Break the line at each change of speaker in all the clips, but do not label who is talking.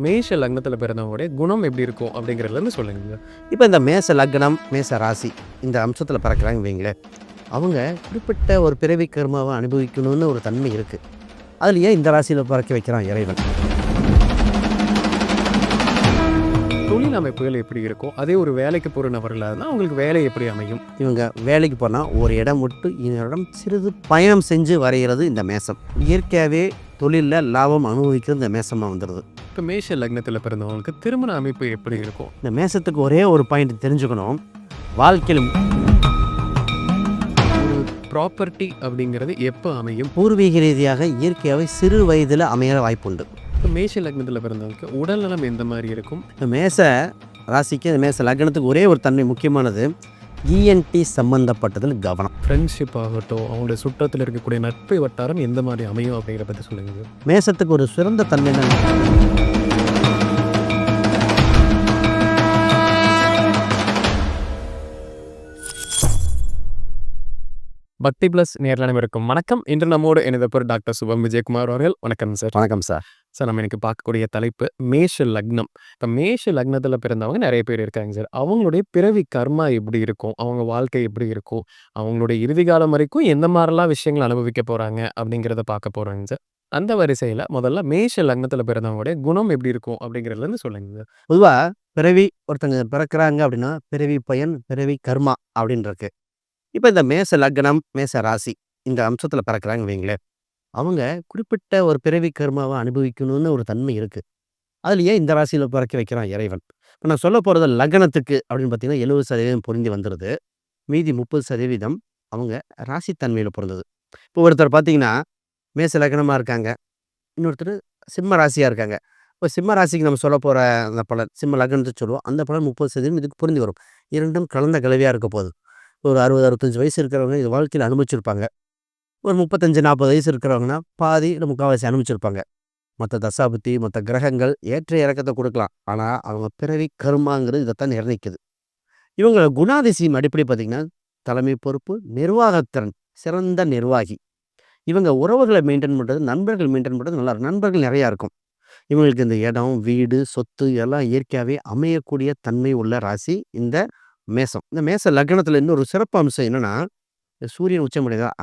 மேஷ லக்னத்துல பிறந்தவங்களுடைய குணம் எப்படி இருக்கும் அப்படிங்கிறதுலேருந்து சொல்லுங்க.
இப்போ இந்த மேச லக்னம், மேச ராசி இந்த அம்சத்தில் பிறக்கிறாங்க வைங்களேன். அவங்க குறிப்பிட்ட ஒரு பிறவி கர்மாவை அனுபவிக்கணும்னு ஒரு தன்மை இருக்குது. அதில் ஏன் இந்த ராசியில் பிறக்க வைக்கிறான் இறைவன்?
தொழில் அமைப்புகள் எப்படி இருக்கும்? அதே ஒரு வேலைக்கு போகிற நபர்களாக இருந்தால் அவங்களுக்கு வேலை எப்படி அமையும்?
இவங்க வேலைக்கு போனால் ஒரு இடம் விட்டு இன்னொரு இடம் சிறிது பயணம் செஞ்சு வரைகிறது இந்த மேசம். இயற்கையாகவே தொழிலில் லாபம் அனுபவிக்கிறது இந்த மேசமாக வந்துடுது.
இப்போ மேஷ லக்னத்தில் பிறந்தவங்களுக்கு திருமண அமைப்பு எப்படி இருக்கும்?
இந்த மேசத்துக்கு ஒரே ஒரு பாயிண்ட் தெரிஞ்சுக்கணும். வாழ்க்கையில்
ஒரு ப்ராப்பர்ட்டி அப்படிங்கிறது எப்போ அமையும்?
பூர்வீக ரீதியாக இயற்கையாகவே சிறு வயதில் அமைய வாய்ப்புண்டு.
இப்போ மேஷ லக்னத்தில் பிறந்தவங்களுக்கு உடல்நலம் எந்த மாதிரி இருக்கும்?
இந்த மேச ராசிக்கு இந்த மேச லக்னத்துக்கு ஒரே ஒரு தன்மை முக்கியமானது, இஎன்டி சம்பந்தப்பட்டதில் கவனம்.
ஃப்ரெண்ட்ஷிப் ஆகட்டும், அவங்களுடைய சுற்றத்தில் இருக்கக்கூடிய நட்பு வட்டாரம் எந்த மாதிரி அமையும் அப்படிங்கிற பற்றி சொல்லுங்க.
மேசத்துக்கு ஒரு சிறந்த தன்மை என்ன?
பக்தி பிளஸ் நேரில் இருக்கும் வணக்கம். இன்று நம்மோடு இணைந்தவர் டாக்டர் சுபம் விஜயகுமார் அவர்கள். வணக்கம் சார்.
வணக்கம் சார்.
சார், நம்ம இன்னைக்கு பார்க்கக்கூடிய தலைப்பு மேஷ லக்னம். இப்போ மேஷ லக்னத்தில் பிறந்தவங்க நிறைய பேர் இருக்காங்க சார். அவங்களுடைய பிறவி கர்மா எப்படி இருக்கும்? அவங்க வாழ்க்கை எப்படி இருக்கும்? அவங்களுடைய இறுதி காலம் வரைக்கும் எந்த மாதிரிலாம் விஷயங்கள் அனுபவிக்க போகிறாங்க அப்படிங்கிறத பார்க்க போகிறாங்க சார். அந்த வரிசையில் முதல்ல மேஷ லக்னத்தில் பிறந்தவங்களுடைய குணம் எப்படி இருக்கும் அப்படிங்கிறதுலேருந்து சொல்லுங்க சார்.
பொதுவாக பிறவி ஒருத்தங்க பிறக்கிறாங்க அப்படின்னா பிறவி பயன், பிறவி கர்மா அப்படின்னு இருக்கு. இப்போ இந்த மேச லக்னம், மேச ராசி இந்த அம்சத்தில் பிறக்கிறாங்க வைங்களேன். அவங்க குறிப்பிட்ட ஒரு பிறவி கர்மாவை அனுபவிக்கணும்னு ஒரு தன்மை இருக்குது. அதில் ஏன் இந்த ராசியில் பிறக்க வைக்கிறான் இறைவன்? இப்போ நான் சொல்ல போகிறது லக்னத்துக்கு அப்படின்னு பார்த்தீங்கன்னா 70% பொருந்தி வந்துடுது. மீதி 30% அவங்க ராசி தன்மையில் பிறந்தது. இப்போ ஒருத்தர் பார்த்தீங்கன்னா மேச லக்னமாக இருக்காங்க, இன்னொருத்தர் சிம்ம ராசியாக இருக்காங்க. இப்போ சிம்ம ராசிக்கு நம்ம சொல்ல போகிற அந்த பலன், சிம்ம லக்னத்துக்கு சொல்லுவோம், அந்த பலன் 30% இதுக்கு பொருந்தி வரும். இரண்டும் கலந்த கலவையாக இருக்க போகுது. ஒரு 60-65 வயசு இருக்கிறவங்க இது வாழ்க்கையில் அனுபவிச்சிருப்பாங்க. ஒரு 35-40 வயசு இருக்கிறவங்கன்னா பாதி இல்லை முக்கால்வாசி அனுபவிச்சிருப்பாங்க. மற்ற தசாபுத்தி, மற்ற கிரகங்கள் ஏற்ற இறக்கத்தை கொடுக்கலாம். ஆனால் அவங்க பிறவி கர்மாங்கிறது இதைத்தான் நிர்ணயிக்குது. இவங்க குணாதிசயம் அடிப்படை பார்த்திங்கன்னா தலைமை பொறுப்பு, நிர்வாகத்திறன், சிறந்த நிர்வாகி. இவங்க உறவுகளை மெயின்டைன் பண்ணுறது, நண்பர்கள் மெயின்டைன் பண்ணுறது நல்லா இருக்கும். நண்பர்கள் நிறையா இருக்கும். இவங்களுக்கு இந்த இடம், வீடு, சொத்து எல்லாம் இயற்கையாகவே அமையக்கூடிய தன்மை உள்ள ராசி இந்த மேசம். இந்த மேச லக்னத்தில் இன்னொரு சிறப்பு அம்சம் என்னென்னா, சூரியன் உச்சமடைந்தால்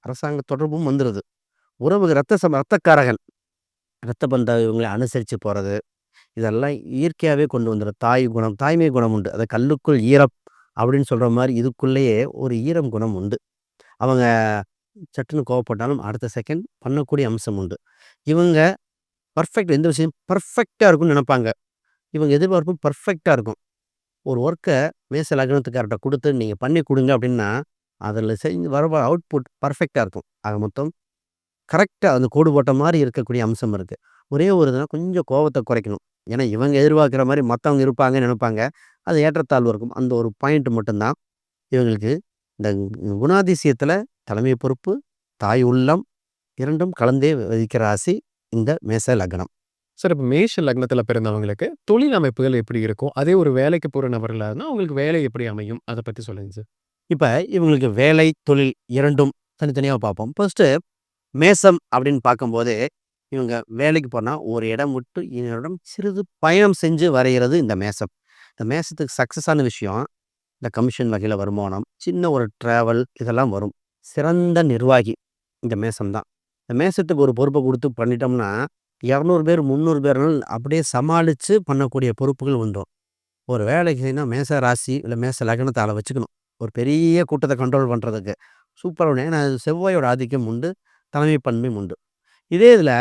அரசாங்க தொடர்பும் வந்துடுது. உறவு ரத்தக்காரர்கள், ரத்த பந்த இவங்களை அனுசரித்து போகிறது, இதெல்லாம் இயற்கையாகவே கொண்டு வந்துடும். தாய் குணம், தாய்மை குணம் உண்டு. அதை கல்லுக்குள் ஈரம் அப்படின்னு சொல்கிற மாதிரி இதுக்குள்ளேயே ஒரு ஈரம் குணம் உண்டு. அவங்க சட்டுன்னு கோவப்பட்டாலும் அடுத்த செகண்ட் பண்ணக்கூடிய அம்சம் உண்டு. இவங்க பர்ஃபெக்ட், எந்த விஷயம் பர்ஃபெக்டாக இருக்கும்னு நினைப்பாங்க. இவங்க எதிர்பார்ப்பும் பர்ஃபெக்டாக இருக்கும். ஒரு ஒர்க்கை மேச லக்னத்துக்கார்ட்ட கொடுத்து நீங்கள் பண்ணி கொடுங்க அப்படின்னா அதில் செஞ்சு வர அவுட்புட் பர்ஃபெக்டாக இருக்கும். ஆக மொத்தம் கரெக்டாக அந்த கோடு போட்ட மாதிரி இருக்கக்கூடிய அம்சம் இருக்குது. ஒரே ஒரு இதனால் கொஞ்சம் கோபத்தை குறைக்கணும். ஏன்னா இவங்க எதிர்பார்க்குற மாதிரி மற்றவங்க இருப்பாங்கன்னு நினைப்பாங்க. அது ஏற்றத்தாழ்வு இருக்கும். அந்த ஒரு பாயிண்ட் மட்டும்தான் இவங்களுக்கு இந்த குணாதிசயத்தில் தலைமை பொறுப்பு, தாய் உள்ளம் இரண்டும் கலந்தே விதிக்கிற ராசி இந்த மேச லக்னம்.
சார், இப்போ மேஷ லக்னத்தில் பிறந்தவங்களுக்கு தொழில் அமைப்புகள் எப்படி இருக்கும்? அதே ஒரு வேலைக்கு போகிற நபர்களாக இருந்தால் அவங்களுக்கு வேலை எப்படி அமையும்? அதை பற்றி சொல்லுங்க சார்.
இப்போ இவங்களுக்கு வேலை, தொழில் இரண்டும் தனித்தனியாக பார்ப்போம். ஃபர்ஸ்ட்டு மேசம் அப்படின்னு பார்க்கும்போது இவங்க வேலைக்கு போனால் ஒரு இடம் விட்டு இன்னொரு இடம் சிறிது பயணம் செஞ்சு வரைகிறது இந்த மேசம். இந்த மேசத்துக்கு சக்ஸஸான விஷயம் இந்த கமிஷன் வகையில் வருமானம், சின்ன ஒரு ட்ராவல் இதெல்லாம் வரும். சிறந்த நிர்வாகி இந்த மேசம் தான். இந்த மேசத்துக்கு ஒரு பொறுப்பை கொடுத்து பண்ணிட்டோம்னா 200 பேர் 300 பேர்கள் அப்படியே சமாளித்து பண்ணக்கூடிய பொறுப்புகள் வந்துடும். ஒரு வேலைக்கு செய்யணும் மேச ராசி இல்லை மேச லக்னத்தை ஆளை வச்சுக்கணும். ஒரு பெரிய கூட்டத்தை கண்ட்ரோல் பண்ணுறதுக்கு சூப்பராக. ஏன்னா செவ்வாயோட ஆதிக்கம் உண்டு, தலைமை பண்பும் உண்டு. இதே இதில்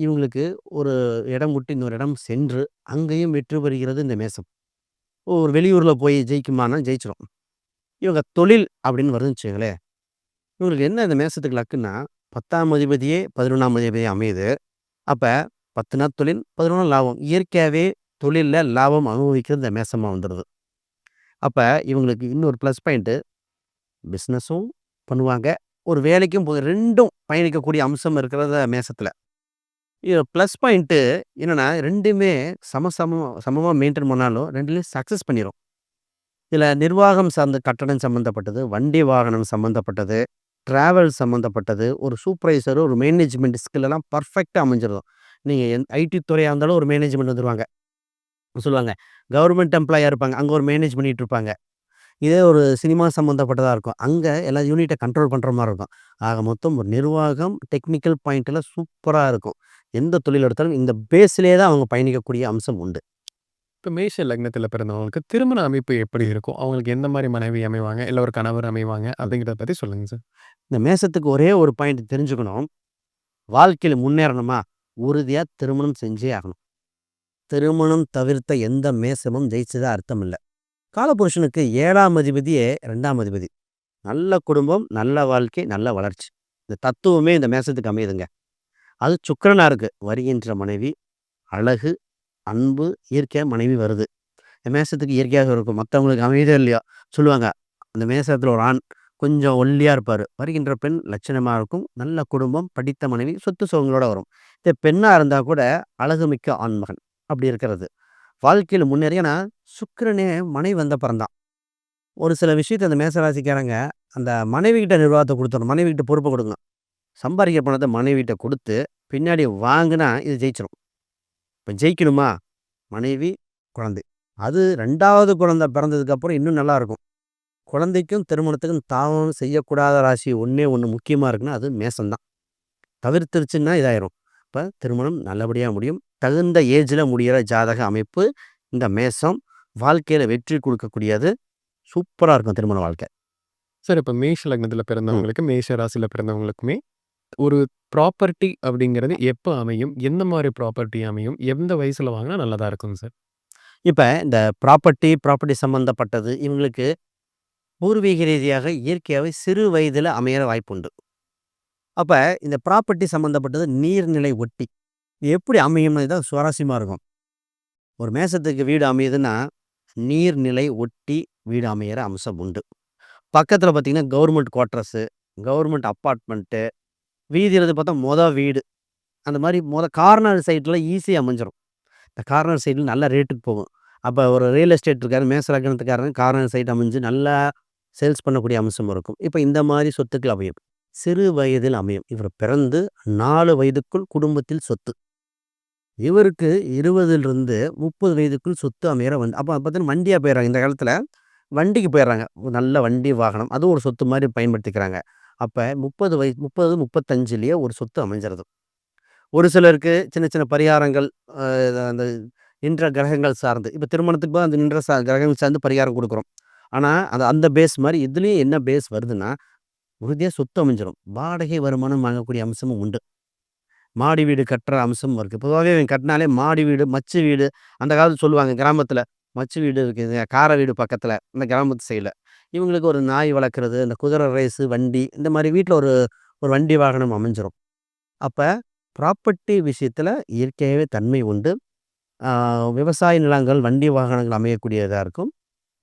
இவங்களுக்கு ஒரு இடம் விட்டு இன்னொரு இடம் சென்று அங்கேயும் வெற்றி பெறுகிறது இந்த மேசம். ஒரு வெளியூரில் போய் ஜெயிக்குமானா ஜெயிச்சிடும். இவங்க தொழில் அப்படின்னு வருதுன்னு வச்சுங்களேன். இவங்களுக்கு என்ன இந்த மேசத்துக்கு லக்குன்னா 10ஆம் அதிபதியே 11ஆம் அதிபதியே அமையுது. அப்போ 10 நாள் தொழில், 11 லாபம். இயற்கையாகவே தொழிலில் லாபம் அனுபவிக்கிறது இந்த மேசமாக வந்துடுது. அப்போ இவங்களுக்கு இன்னொரு ப்ளஸ் பாயிண்ட்டு, பிஸ்னஸும் பண்ணுவாங்க, ஒரு வேலைக்கும் போது ரெண்டும் பயணிக்கக்கூடிய அம்சம் இருக்கிறத மேசத்தில். இது ப்ளஸ் பாயிண்ட்டு என்னென்னா ரெண்டுமே சமமாக மெயின்டைன் பண்ணாலும் ரெண்டுலேயும் சக்ஸஸ் பண்ணிடும். இதில் நிர்வாகம் சார்ந்த கட்டடம் சம்மந்தப்பட்டது, வண்டி வாகனம் சம்மந்தப்பட்டது, ட்ராவல் சம்மந்தப்பட்டது, ஒரு சூப்பர்வைசர், ஒரு மேனேஜ்மெண்ட் ஸ்கில் எல்லாம் பர்ஃபெக்டாக அமைஞ்சிடும். நீங்க ஐடி துறையா இருந்தாலும் ஒரு மேனேஜ்மெண்ட் வந்துருவாங்க. சொல்லுவாங்க. கவர்ன்மென்ட் எம்ப்ளாயியா இருப்பாங்க. அங்க ஒரு மேனேஜ் பண்ணிட்டு இருப்பாங்க. இதே ஒரு சினிமா சம்மந்தப்பட்டதா இருக்கும். அங்க எல்லா யூனிட்ட கண்ட்ரோல் பண்ற மாரி இருக்கும். ஆக மொத்தம் ஒரு நிர்வாகம், டெக்னிக்கல் பாயிண்ட்ல சூப்பரா இருக்கும். எந்த தொழில் எடுத்தாலும் இந்த பேஸ்லயே தான் அவங்க பயணிக்கக்கூடிய அம்சம் உண்டு.
இப்ப மேஷ லக்னத்தில பிறந்தவங்களுக்கு திருமண அமைப்பு எப்படி இருக்கும்? அவங்களுக்கு எந்த மாரி மனைவி அமைவாங்க? இல்ல ஒரு கணவர் அமைவாங்க? அப்படிங்கிறத பத்தி சொல்லுங்க சார்.
இந்த மேசத்துக்கு ஒரே ஒரு பாயிண்ட் தெரிஞ்சுக்கணும். வாழ்க்கையில முன்னேறணுமா, உறுதியா திருமணம் செஞ்சே ஆகணும். திருமணம் தவிர்த்த எந்த மேசமும் ஜெயிச்சதா அர்த்தம் இல்ல. காலபுருஷனுக்கு 7ஆம் அதிபதியே 2ஆம் அதிபதி. நல்ல குடும்பம், நல்ல வாழ்க்கை, நல்ல வளர்ச்சி. இந்த தத்துவமே இந்த மேசத்துக்கு அமையுதுங்க. அது சுக்கிரனா இருக்கு. வருகின்ற மனைவி, அழகு, அன்பு, இயற்கையா மனைவி வருது. இந்த மேசத்துக்கு இயற்கையாக இருக்கும். மத்தவங்களுக்கு அமையுதோ இல்லையோ, சொல்லுவாங்க. அந்த மேசத்துல ஒரு ஆண் கொஞ்சம் ஒல்லியா இருப்பாரு. வருகின்ற பெண் லட்சணமா இருக்கும். நல்ல குடும்பம், படித்த மனைவி, சொத்து சுகங்களோட வரும். இதே பெண்ணா இருந்தா கூட அழகுமிக்க ஆண்மகன். அப்படி இருக்கிறது. வாழ்க்கையில முன்னேறி ஏன்னா சுக்கிரனே மனைவி வந்த பிறந்தான். ஒரு சில விஷயத்த அந்த மேசராசிக்காரங்க அந்த மனைவிகிட்ட நிர்வாகத்த குடுத்துறணும். மனைவிகிட்ட பொறுப்ப குடுக்கணும். சம்பாரிக்கிற பணத்த மனைவிட்ட குடுத்து, பின்னாடி வாங்குனா இது ஜெயிச்சிரும். இப்ப ஜெயிக்கணுமா? மனைவி, குழந்தை. அது 2வது குழந்தை பிறந்ததுக்கு அப்புறம் இன்னும் நல்லா இருக்கும். குழந்தைக்கும், திருமணத்துக்கும் தாவும் செய்யக்கூடாத ராசி ஒண்ணே ஒண்ணு முக்கியமா இருக்குன்னா, அது மேசம் தான். தவிர்த்துருச்சுன்னா இதாயிரும். இப்ப திருமணம் நல்லபடியா முடியும். தகுந்த ஏஜ்ல முடியிற ஜாதக அமைப்பு இந்த மேசம். வாழ்க்கையில வெற்றி குடுக்கக்கூடியது. சூப்பரா இருக்கும் திருமண வாழ்க்கை.
சார் இப்ப மேஷ லக்னத்தில
ம்.
பிறந்தவங்களுக்கு, மேஷ ராசியில பிறந்தவங்களுக்குமே ஒரு ப்ராப்பர்ட்டி அப்படிங்கிறது எப்ப அமையும்? எந்த மாரி ப்ராப்பர்ட்டி அமையும்? எந்த வயசுல வாங்குனா நல்லதா இருக்குங்க சார்?
இப்ப இந்த ப்ராப்பர்ட்டி சம்மந்தப்பட்டது இவங்களுக்கு பூர்வீக ரீதியாக இயற்கையாவே சிறு வயதில அமையற வாய்ப்புண்டு. அப்ப இந்த ப்ராப்பர்ட்டி சம்மந்தப்பட்டது நீர்நிலை ஒட்டி. இது எப்படி அமையும்னு தான் சுவாரஸ்யமா இருக்கும். ஒரு மேசத்துக்கு வீடு அமையுதுன்னா, நீர்நிலை ஒட்டி வீடு அமையற அம்சம் உண்டு. பக்கத்துல பார்த்தீங்கன்னா, கவர்மெண்ட் குவார்ட்டர்ஸு, கவர்மெண்ட் அப்பார்ட்மெண்ட்டு, வீதியில பார்த்தா வீடு. அந்த மாரி கார்னர் சைட்ல ஈஸியா அமைஞ்சிரும். இந்த கார்னர் சைட்ல நல்ல ரேட்டுக்கு போகும். அப்ப ஒரு ரியல் எஸ்டேட் இருக்காரு, மேச லக்னத்துக்காரங்க கார்னர் சைட் அமைஞ்சு நல்லா சேல்ஸ் பண்ணக்கூடிய அம்சம் இருக்கும். இப்ப இந்த மாரி சொத்துக்கள் அமையும். சிறு வயதில் அமையும். இவர் பிறந்து 4 வயதுக்குள் குடும்பத்தில் சொத்து. இவருக்கு 20லிருந்து 30 வயதுக்குள் சொத்து அமையற அப்ப பார்த்தீங்கன்னா வண்டியா போயிடுறாங்க. இந்த காலத்துல வண்டிக்கு போயிடுறாங்க. ஒரு நல்ல வண்டி, வாகனம். அதுவும் ஒரு சொத்து மாரி பயன்படுத்திக்கிறாங்க. அப்ப 30, 35லயே ஒரு சொத்து அமைஞ்சிருது. ஒரு சிலருக்கு சின்ன சின்ன பரிகாரங்கள் அ அந்த நின்ற கிரகங்கள் சார்ந்து இப்ப திருமணத்துக்கு போது அந்த நின்ற கிரகங்கள் சார்ந்து பரிகாரம் குடுக்குறோம். ஆனா, அந்த பேஸ் மாரி இதுலயும் என்ன பேஸ் வருதுன்னா, உறுதியா சொத்து அமைஞ்சிரும். வாடகை வருமானம் வாங்கக்கூடிய அம்சமும் உண்டு. மாடி வீடு கட்டுற அம்சமும் இருக்கு. பொதுவாவே இவங்க கட்டினாலே மாடி வீடு, மச்சு வீடு அந்த காலத்துல சொல்லுவாங்க கிராமத்துல. மச்சு வீடு இருக்குதுங்க, கார வீடு பக்கத்துல, இந்த கிராமத்து சைடுல. இவங்களுக்கு ஒரு நாய் வளர்க்குறது, இந்த குதிரை ரேஸு, வண்டி இந்த மாரி வீட்ல ஒரு ஒரு வண்டி வாகனம் அமைஞ்சிரும். அப்ப ப்ராப்பர்ட்டி விஷயத்துல இயற்கையாவே தன்மை உண்டு. ஆ விவசாய நிலங்கள், வண்டி வாகனங்கள் அமையக்கூடியதா இருக்கும்.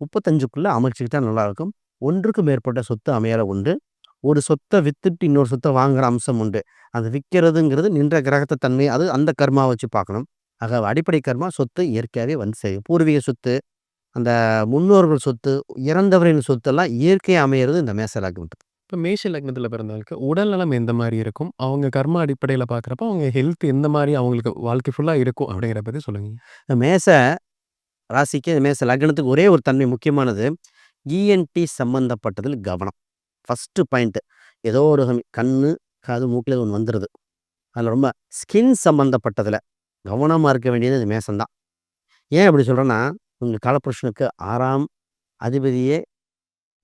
35க்குள்ள அமைச்சுக்கிட்டா நல்லாயிருக்கும். 1க்கு மேற்பட்ட சொத்து அமையற உண்டு. ஒரு சொத்த வித்துட்டு இன்னொரு சொத்த வாங்குற அம்சம் உண்டு. அது விக்கிறதுங்கிறது நின்ற கிரகத்த தன்மை அது அந்த கர்மாவ வச்சு பார்க்கணும். ஆக அடிப்படை கர்மா சொத்து இயற்கையாவே வந்து சேரும். பூர்வீக சொத்து, அந்த முன்னோர்கள் சொத்து, இறந்தவரின் சொத்தெல்லாம் இயற்கையா அமையறது இந்த மேச லக்னத்துக்கு.
இப்ப மேஷ லக்னத்தில பிறந்தவங்களுக்கு உடல் நலம் எந்த மாரி இருக்கும்? அவங்க கர்ம அடிப்படையில பார்க்குறப்ப, அவங்க ஹெல்த் எந்த மாரி அவங்களுக்கு வாழ்க்கை ஃபுல்லா இருக்கும்? அப்படிங்கிறத பத்தி சொல்லுங்க.
இந்த மேச ராசிக்கு, மேச லக்னத்துக்கு ஒரே ஒரு தன்மை முக்கியமானது. இஎன்டி சம்மந்தப்பட்டதில் கவனம். First point. ஏதோ ஒரு கண்ணு, காது, மூக்குல ஒண்ணு வந்துருது. அதில ரொம்ப ஸ்கின் சம்மந்தப்பட்டதில கவனமா இருக்க வேண்டியது இந்த மேசம் தான். ஏன் அப்படி சொல்றேன்னா, உங்க காலபுருஷனுக்கு 6ஆம் அதிபதியே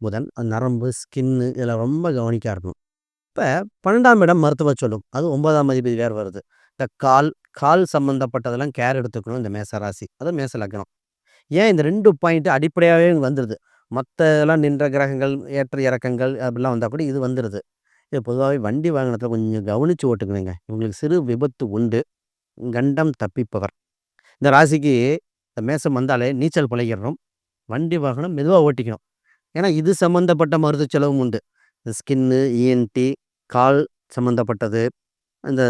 புதன். நரம்பு, ஸ்கின்னு இதில ரொம்ப கவனிக்கா இருக்கணும். இப்ப 12ஆம் இடம் மருத்துவ சொல்லும். அது 9ஆம் அதிபதி வேற வருது. இந்த கால், கால் சம்மந்தப்பட்டதெல்லாம் கேர் எடுத்துக்கணும் இந்த மேச ராசி. அது மேச லக்னம். ஏன் இந்த 2 பாயிண்ட் அடிப்படையாவே வந்துருது. மத்த இதெல்லாம் நின்ற கிரகங்கள், ஏற்ற இறக்கங்கள் அப்படிலாம் வந்தா கூட இது வந்துருது. இது பொதுவாவே வண்டி வாகனத்தில கொஞ்சம் கவனிச்சு ஓட்டுக்கணுங்க. இவங்களுக்கு சிறு விபத்து உண்டு. கண்டம் தப்பிப்பவர். இந்த ராசிக்கு இந்த மேசம் வந்தாலே நீச்சல் பழகிடணும். வண்டி வாகனம் மெதுவா ஓட்டிக்கணும். ஏன்னா இது சம்மந்தப்பட்ட மருத்துவ செலவும் உண்டு. இந்த ஸ்கின்னு, இஎன்டி, கால் சம்மந்தப்பட்டது, அந்த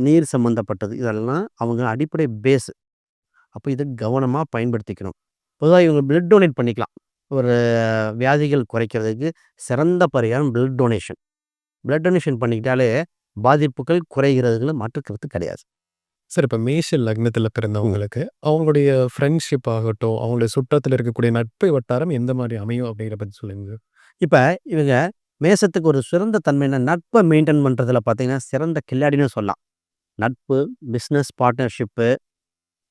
நீர் சம்மந்தப்பட்டது இதெல்லாம் அவங்க அடிப்படை பேஸ். அப்ப இத கவனமா பயன்படுத்திக்கணும். பொதுவா இவங்க பிளட் டொனேட் பண்ணிக்கலாம். ஒரு வியாதிகள் குறைக்கிறதுக்கு சிறந்த பரிகாரம் பிளட் டொனேஷன். பிளட் டொனேஷன் பண்ணிக்கிட்டாலே பாதிப்புகள் குறைகிறதுல மாற்று கருத்து கிடையாது.
சார் இப்ப மேஷ லக்னத்தில
ம்.
பிறந்தவங்களுக்கு, அவங்களுடைய ஃப்ரெண்ட்ஷிப் ஆகட்டும், அவங்களுடைய சுற்றத்தில இருக்கக்கூடிய நட்பு வட்டாரம் எந்த மாரி அமையும் அப்படிங்கிறத பத்தி சொல்லுங்க சார்.
இப்ப இவங்க மேசத்துக்கு ஒரு சிறந்த தன்மைனா, நட்ப மெயின்டெயின் பண்றதுல பார்த்தீங்கன்னா, சிறந்த கில்லாடின்னு சொல்லலாம். நட்பு, பிசினஸ் பார்ட்னர்ஷிப்பு,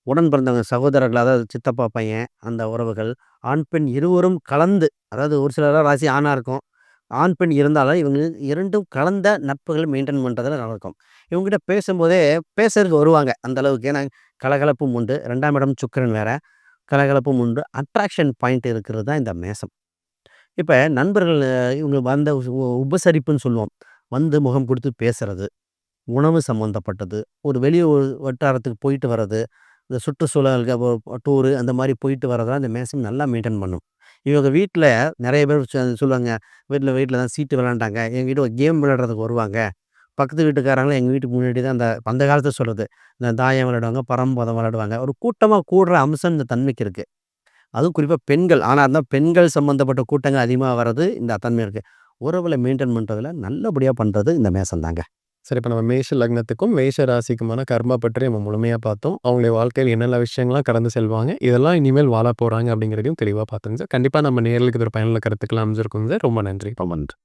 உடன் பிறந்தவங்க சகோதரர்கள், அதாவது சித்தப்பா பையன், அந்த உறவுகள், ஆண், பெண் இருவரும் கலந்து, அதாவது ஒரு சிலர் ராசி ஆணா இருக்கும். ஆண், பெண் இருந்தாலும் இவங்க 2ம் கலந்த நட்புகள் மெயின்டெயின் பண்றதுல நல்லாருக்கும். இவங்ககிட்ட பேசும்போதே பேசுறதுக்கு வருவாங்க அந்த அளவுக்கு. ஏன்னா கலகலப்பும் உண்டு. 2ஆம் இடம் சுக்கிரன் வேற. கலகலப்பும் உண்டு. அட்ராக்ஷன் பாயிண்ட் இருக்கிறது தான் இந்த மேசம். இப்ப நண்பர்கள் இவங்க வந்த உபசரிப்புன்னு சொல்லுவோம். வந்து முகம் குடுத்து பேசுறது, உணவு சம்மந்தப்பட்டது, ஒரு வெளியூர் வட்டாரத்துக்கு போயிட்டு வர்றது, இந்த சுற்றுச்சூழலுக்கு டூரு அந்த மாரி போயிட்டு வரதெல்லாம் இந்த மேசம் நல்லா மெயின்டெயின் பண்ணும். இவங்க வீட்ல நெறைய பேர் சொல்லுவாங்க, வீட்ல தான் சீட்டு விளையாண்டாங்க. எங்ககிட்ட ஒரு கேம் விளையாடுறதுக்கு வருவாங்க. பக்கத்து வீட்டுக்காரங்கலாம் எங்க வீட்டுக்கு முன்னாடி தான் அந்த காலத்துல சொல்றது. இந்த தாயம் விளையாடுவாங்க, பரமபதம் விளையாடுவாங்க. ஒரு கூட்டமா கூடுற அம்சம் இந்த தன்மைக்கு இருக்கு. அதுவும் குறிப்பா பெண்கள். ஆணா இருந்தா பெண்கள் சம்மந்தப்பட்ட கூட்டங்கள் அதிகமா வர்றது இந்த தன்மை இருக்கு. உறவுகள மெயின்டெயின் பண்றதுல நல்லபடியா பண்றது இந்த மேசம் தாங்க.
சரி இப்ப நம்ம மேஷ லக்னத்துக்கும், மேஷ ராசிக்குமான கர்மா பற்றி நம்ம முழுமையா பார்த்தோம். அவங்களுடைய வாழ்க்கையில என்னென்ன விஷயங்கள்லாம் கடந்து செல்வாங்க, இதெல்லாம் இனிமேல் வாழ போறாங்க அப்படிங்கிறதையும் தெளிவா பார்த்தோங்க சார். கண்டிப்பா நம்ம நேயர்களுக்கு இது ஒரு பயனுள்ள கருத்துக்களா அமைஞ்சிருக்குங்க சார். ரொம்ப நன்றி.
ரொம்ப நன்றி.